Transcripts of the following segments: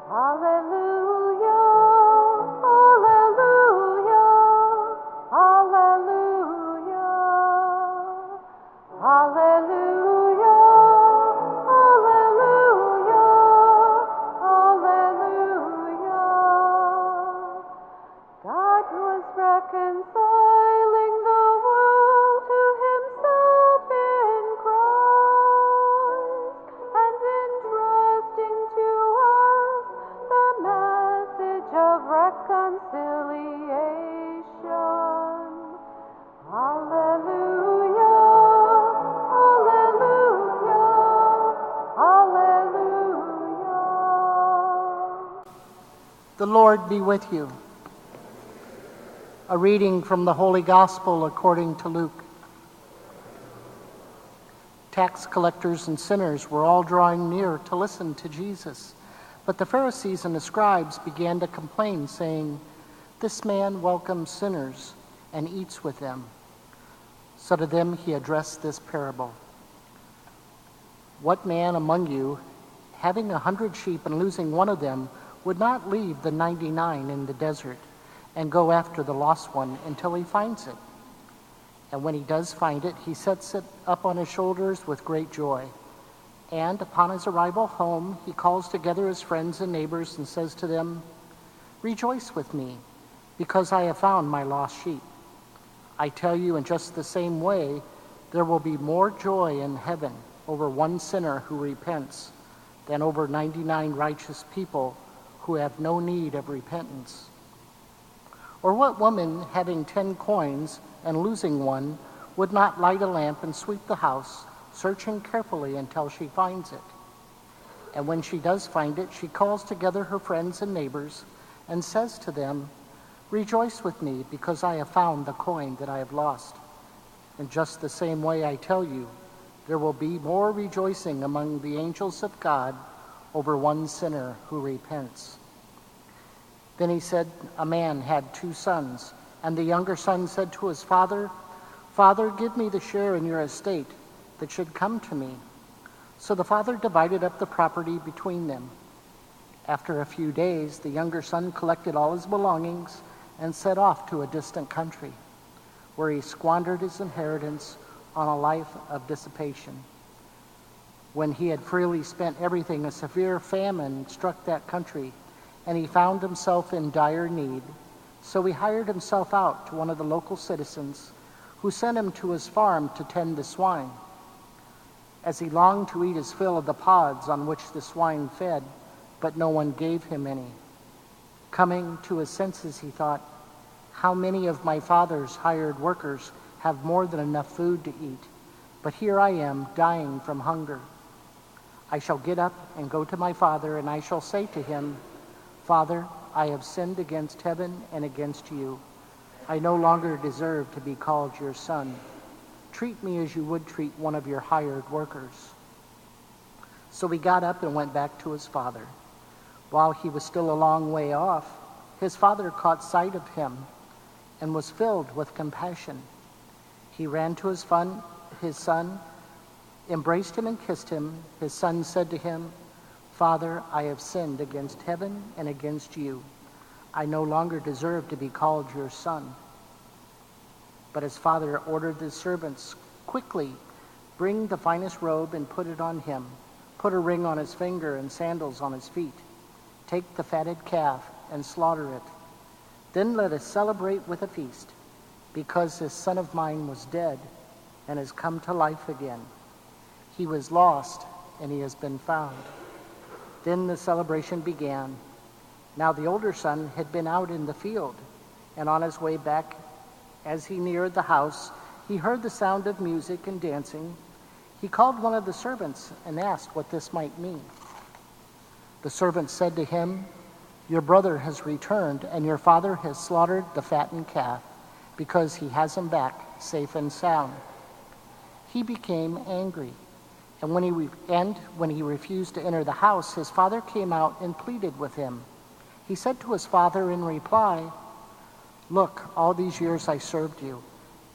Hallelujah, hallelujah, hallelujah, hallelujah, hallelujah, hallelujah. God was reconciling the world to himself in Christ and entrusting to us the message of reconciliation. Hallelujah, hallelujah, hallelujah. The Lord be with you. A reading from the Holy Gospel according to Luke. Tax collectors and sinners were all drawing near to listen to Jesus. But the Pharisees and the scribes began to complain, saying, "This man welcomes sinners and eats with them." So to them he addressed this parable. What man among you, having 100 sheep and losing one of them, would not leave the 99 in the desert and go after the lost one until he finds it? And when he does find it, he sets it up on his shoulders with great joy. And upon his arrival home, he calls together his friends and neighbors and says to them, "Rejoice with me, because I have found my lost sheep." I tell you, in just the same way, there will be more joy in heaven over one sinner who repents than over 99 righteous people who have no need of repentance. Or what woman, having 10 coins and losing one, would not light a lamp and sweep the house, searching carefully until she finds it? And when she does find it, she calls together her friends and neighbors and says to them, "Rejoice with me, because I have found the coin that I have lost." In just the same way, I tell you, there will be more rejoicing among the angels of God over one sinner who repents. Then he said, a man had 2 sons, and the younger son said to his father, "Father, give me the share in your estate that should come to me." So the father divided up the property between them. After a few days, the younger son collected all his belongings and set off to a distant country, where he squandered his inheritance on a life of dissipation. When he had freely spent everything, a severe famine struck that country, and he found himself in dire need. So he hired himself out to one of the local citizens, who sent him to his farm to tend the swine. As he longed to eat his fill of the pods on which the swine fed, but no one gave him any. Coming to his senses, he thought, "How many of my father's hired workers have more than enough food to eat, but here I am dying from hunger. I shall get up and go to my father, and I shall say to him, 'Father, I have sinned against heaven and against you. I no longer deserve to be called your son. Treat me as you would treat one of your hired workers.' So he got up and went back to his father. While he was still a long way off, his father caught sight of him and was filled with compassion. He ran to his son, embraced him and kissed him. His son said to him, 'Father, I have sinned against heaven and against you. I no longer deserve to be called your son.' But his father ordered the servants, 'Quickly, bring the finest robe and put it on him. Put a ring on his finger and sandals on his feet. Take the fatted calf and slaughter it. Then let us celebrate with a feast, because this son of mine was dead and has come to life again. He was lost and he has been found.' Then the celebration began. Now the older son had been out in the field, and on his way back, as he neared the house, he heard the sound of music and dancing. He called one of the servants and asked what this might mean. The servant said to him, 'Your brother has returned, and your father has slaughtered the fattened calf, because he has him back safe and sound.' He became angry. And when he refused to enter the house, his father came out and pleaded with him. He said to his father in reply, 'Look, all these years I served you,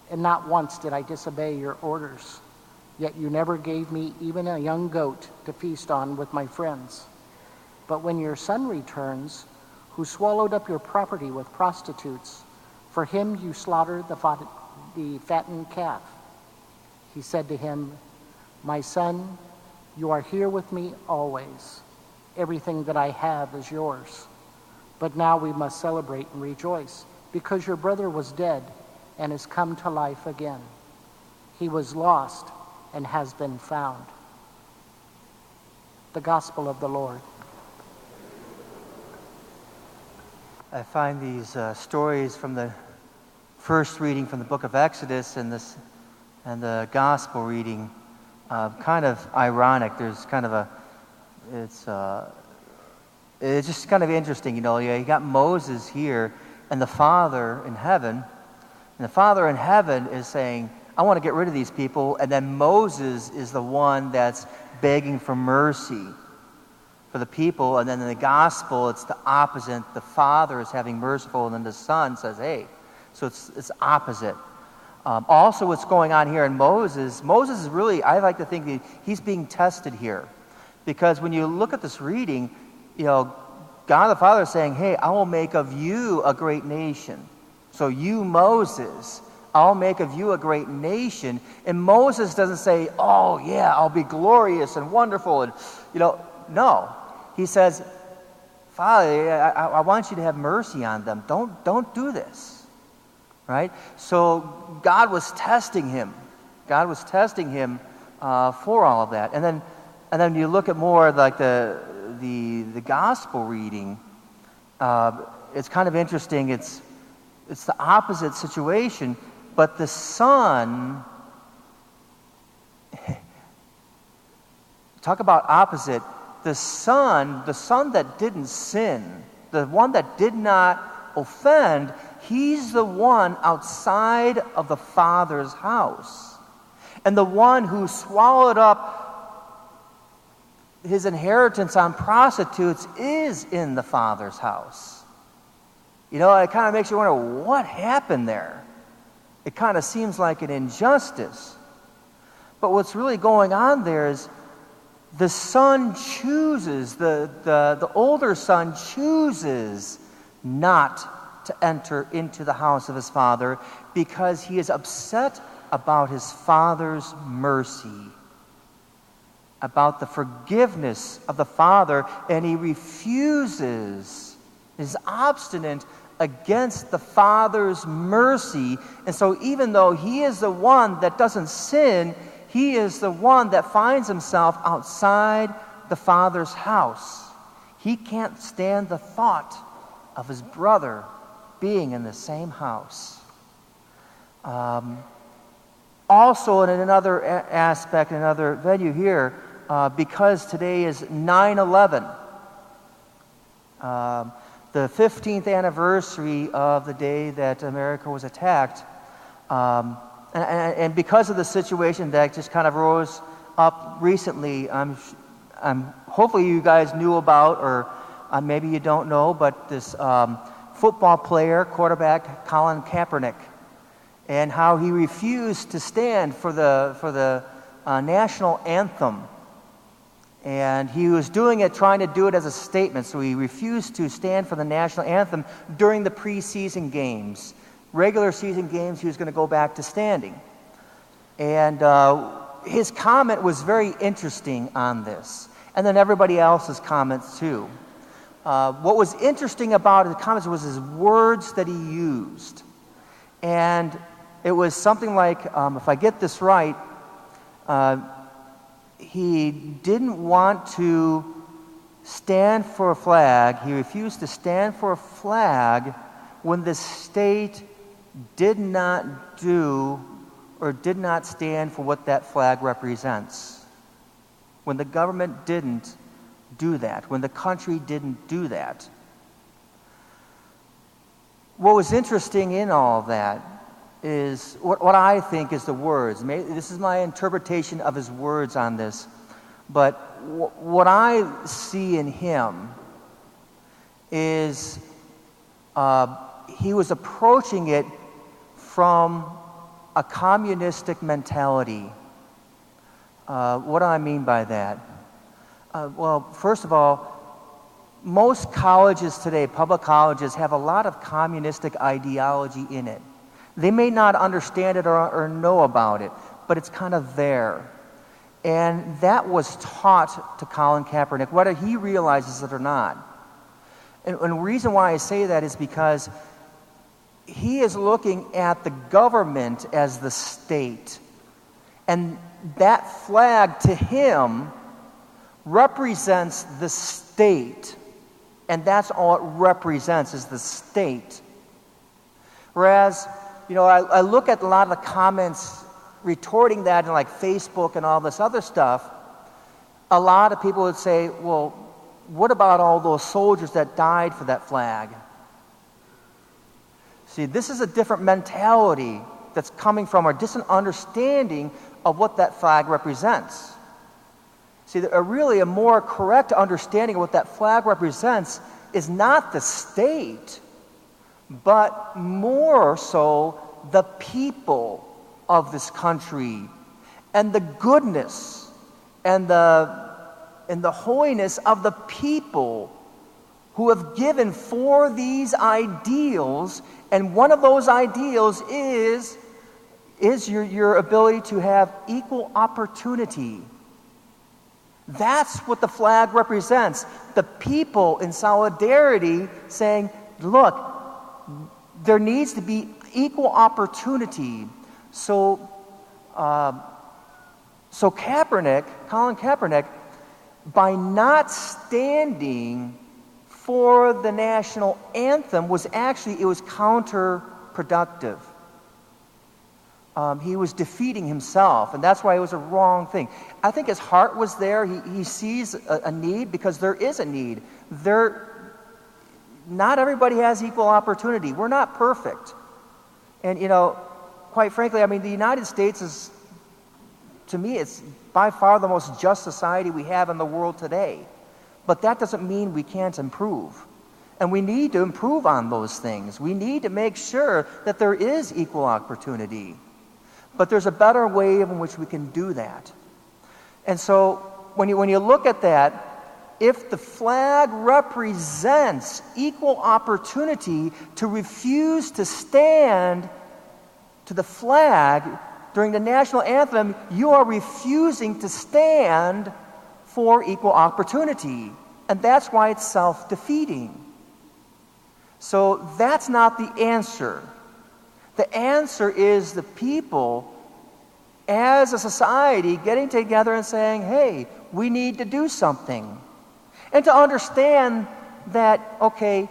and not once did I disobey your orders. Yet you never gave me even a young goat to feast on with my friends. But when your son returns, who swallowed up your property with prostitutes, for him you slaughter the fattened calf." He said to him, "My son, you are here with me always. Everything that I have is yours. But now we must celebrate and rejoice, because your brother was dead and has come to life again. He was lost and has been found." The Gospel of the Lord. I find these stories from the first reading from the book of Exodus and the gospel reading kind of ironic. There's kind of it's just kind of interesting, you know. You got Moses here and the Father in heaven, and the Father in heaven is saying, "I want to get rid of these people," and then Moses is the one that's begging for mercy for the people, and then in the gospel it's the opposite. The Father is having merciful, and then the Son says, "Hey," so it's opposite. Also, what's going on here in Moses is really, I like to think that he's being tested here, because when you look at this reading, you know, God the Father is saying, "Hey, I will make of you a great nation." So you, Moses, I'll make of you a great nation. And Moses doesn't say, "Oh yeah, I'll be glorious and wonderful," and no. He says, "Father, I want you to have mercy on them. Don't do this." Right? So God was testing him. God was testing him for all of that. And then you look at more like the gospel reading. It's kind of interesting. It's the opposite situation, but the Son. Talk about opposite. The Son that didn't sin, the one that did not offend, he's the one outside of the Father's house. And the one who swallowed up his inheritance on prostitutes is in the Father's house. You know, it kind of makes you wonder, what happened there? It kind of seems like an injustice. But what's really going on there is the son chooses, the older son chooses not to enter into the house of his father because he is upset about his father's mercy, about the forgiveness of the father, and he refuses, is obstinate against the father's mercy. And so even though he is the one that doesn't sin, he is the one that finds himself outside the Father's house. He can't stand the thought of his brother being in the same house. Also, in another aspect, another venue here, because today is 9/11, the 15th anniversary of the day that America was attacked, and because of the situation that just kind of rose up recently, hopefully you guys knew about, or maybe you don't know, but this football player, quarterback Colin Kaepernick, and how he refused to stand for the national anthem. And he was trying to do it as a statement, so he refused to stand for the national anthem during the preseason games. Regular season games, he was going to go back to standing. And his comment was very interesting on this, and then everybody else's comments too. What was interesting about his comments was his words that he used. And it was something like, if I get this right, he didn't want to stand for a flag. He refused to stand for a flag when the state did not do or did not stand for what that flag represents. When the government didn't do that, when the country didn't do that. What was interesting in all of that is what I think is the words. This is my interpretation of his words on this, but what I see in him is he was approaching it from a communistic mentality. What do I mean by that? Well, first of all, most colleges today, public colleges, have a lot of communistic ideology in it. They may not understand it or know about it, but it's kind of there. And that was taught to Colin Kaepernick, whether he realizes it or not. And the reason why I say that is because he is looking at the government as the state. And that flag to him represents the state. And that's all it represents, is the state. Whereas, I look at a lot of the comments retorting that in like Facebook and all this other stuff. A lot of people would say, well, what about all those soldiers that died for that flag? See, this is a different mentality that's coming from a different understanding of what that flag represents. See, a more correct understanding of what that flag represents is not the state, but more so the people of this country, and the goodness and the holiness of the people who have given for these ideals. And one of those ideals is your ability to have equal opportunity. That's what the flag represents. The people in solidarity saying, look, there needs to be equal opportunity. So Colin Kaepernick, by not standing for the national anthem, was counterproductive. He was defeating himself, and that's why it was a wrong thing. I think his heart was there. He sees a need, because there is a need. Not everybody has equal opportunity. We're not perfect. And, quite frankly, the United States is, to me, it's by far the most just society we have in the world today. But that doesn't mean we can't improve. And we need to improve on those things. We need to make sure that there is equal opportunity. But there's a better way in which we can do that. And so when you look at that, if the flag represents equal opportunity, to refuse to stand to the flag during the national anthem, you are refusing to stand for equal opportunity. And that's why it's self-defeating. So that's not the answer. The answer is the people, as a society, getting together and saying, hey, we need to do something. And to understand that, okay,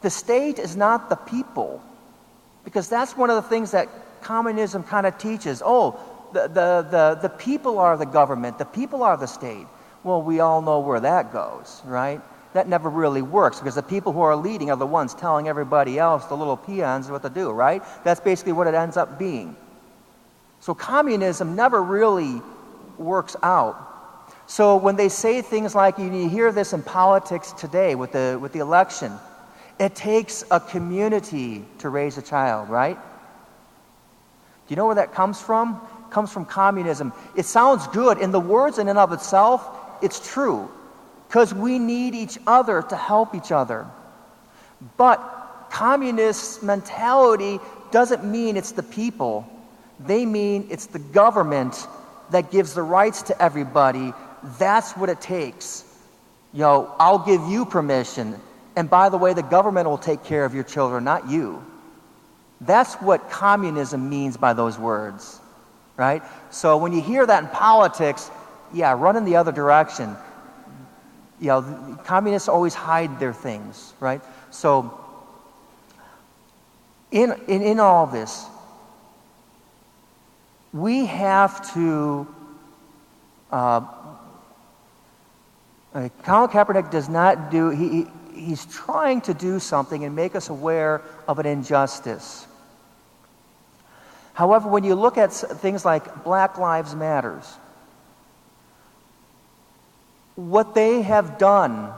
the state is not the people. Because that's one of the things that communism kind of teaches. Oh, the people are the government, the people are the state. Well, we all know where that goes, right? That never really works, because the people who are leading are the ones telling everybody else, the little peons, what to do, right? That's basically what it ends up being. So communism never really works out. So when they say things like, you hear this in politics today with the election, it takes a community to raise a child, right? Do you know where that comes from? It comes from communism. It sounds good. In the words in and of itself, it's true. Because we need each other to help each other. But communist mentality doesn't mean it's the people. They mean it's the government that gives the rights to everybody. That's what it takes. I'll give you permission. And by the way, the government will take care of your children, not you. That's what communism means by those words, right? So when you hear that in politics, run in the other direction. Communists always hide their things, right? So in all this, we have to, Colin Kaepernick does not do, he's trying to do something and make us aware of an injustice. However, when you look at things like Black Lives Matters, what they have done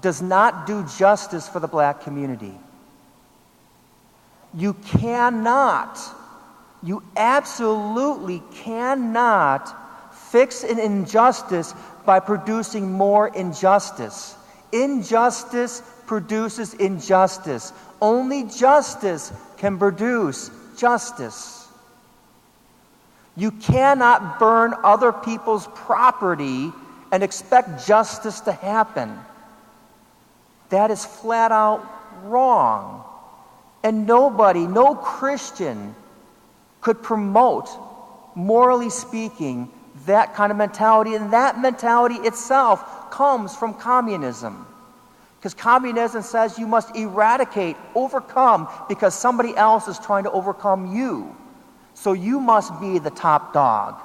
does not do justice for the black community. You absolutely cannot fix an injustice by producing more injustice. Injustice produces injustice. Only justice can produce justice. You cannot burn other people's property and expect justice to happen. That is flat out wrong. And nobody, no Christian, could promote, morally speaking, that kind of mentality. And that mentality itself comes from communism. Because communism says you must eradicate, overcome, because somebody else is trying to overcome you. So you must be the top dog.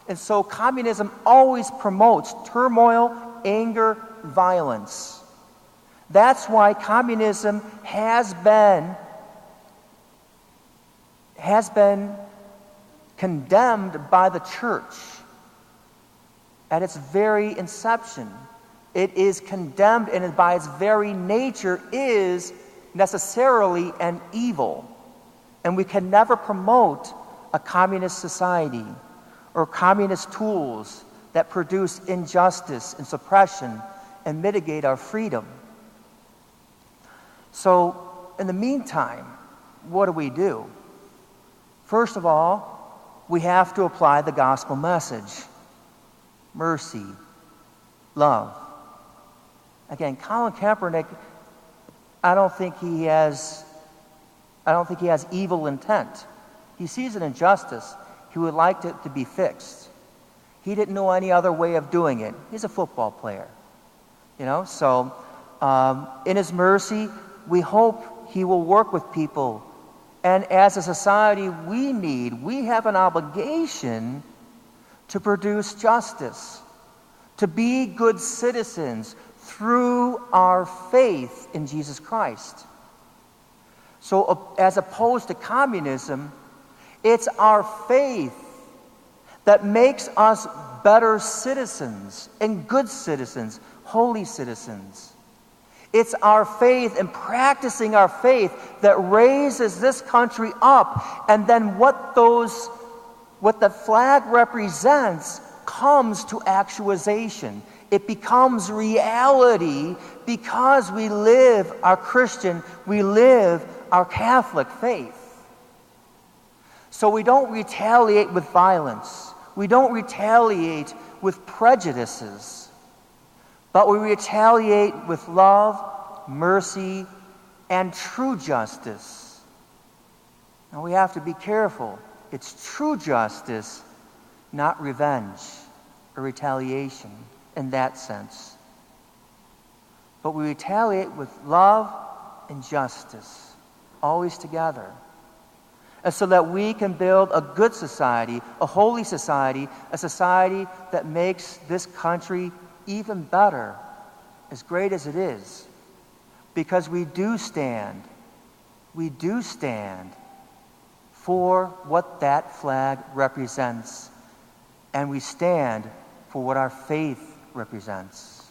And so communism always promotes turmoil, anger, violence. That's why communism has been condemned by the church at its very inception. It is condemned, and by its very nature is necessarily an evil. And we can never promote a communist society or communist tools that produce injustice and suppression and mitigate our freedom. So, in the meantime, what do? First of all, we have to apply the gospel message. Mercy, love. Again, Colin Kaepernick, I don't think he has evil intent. He sees an injustice. He would like it to be fixed. He didn't know any other way of doing it. He's a football player. So in his mercy, we hope he will work with people. And as a society, we have an obligation to produce justice, to be good citizens through our faith in Jesus Christ. So as opposed to communism, it's our faith that makes us better citizens and good citizens, holy citizens. It's our faith and practicing our faith that raises this country up, and then what the flag represents comes to actualization. It becomes reality because we live our Christian, we live our Catholic faith. So we don't retaliate with violence. We don't retaliate with prejudices. But we retaliate with love, mercy, and true justice. Now we have to be careful. It's true justice, not revenge or retaliation in that sense. But we retaliate with love and justice, always together. And so that we can build a good society, a holy society, a society that makes this country even better, as great as it is. Because we do stand for what that flag represents. And we stand for what our faith represents.